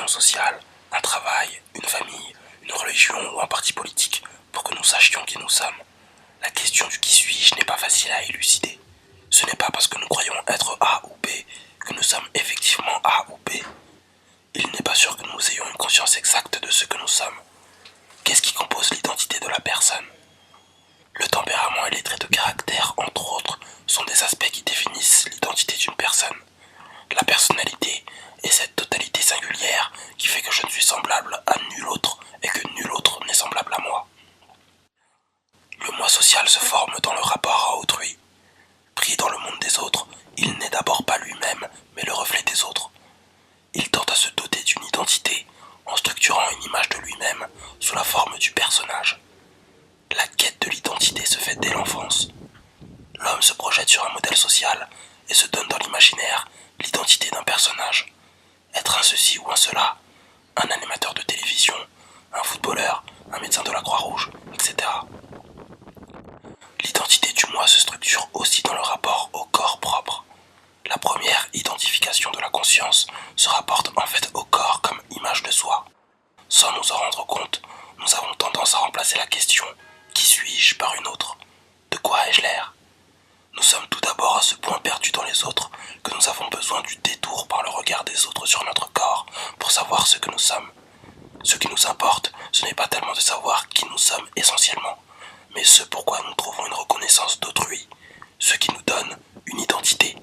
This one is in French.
situation sociale, un travail, une famille, une religion ou un parti politique pour que nous sachions qui nous sommes. La question du qui suis-je n'est pas facile à élucider. Ce n'est pas parce que nous croyons être A ou B que nous sommes effectivement A ou B. Il n'est pas sûr que nous ayons une conscience exacte de ce que nous sommes. Qu'est-ce qui compose l'identité de la personne? Le tempérament et les traits de caractère, entre autres, sont des aspects qui définissent l'identité d'une personne. La personnalité est cette totalité singulière qui fait que je ne suis semblable à nul autre et que nul autre n'est semblable à moi. Le moi social se forme dans le rapport à autrui. Pris dans le monde des autres, il n'est d'abord pas lui-même, mais le reflet des autres. Il tente à se doter d'une identité en structurant une image de lui-même sous la forme du personnage. La quête de l'identité se fait dès l'enfance. L'homme se projette sur un modèle social et se donne dans l'imaginaire l'identité d'un personnage. Être un ceci ou un cela, un animateur de télévision, un footballeur, un médecin de la Croix-Rouge, etc. L'identité du moi se structure aussi dans le rapport au corps propre. La première identification de la conscience se rapporte en fait au corps comme image de soi. Sans nous en rendre compte, nous avons tendance à remplacer la question « Qui suis-je » par une autre. De quoi ai-je l'air? Nous sommes tout d'abord à ce point perdus dans les autres que nous avons besoin du détour par le regard des autres sur notre corps pour savoir ce que nous sommes. Ce qui nous importe, ce n'est pas tellement de savoir qui nous sommes essentiellement, mais ce pourquoi nous trouvons une reconnaissance d'autrui, ce qui nous donne une identité.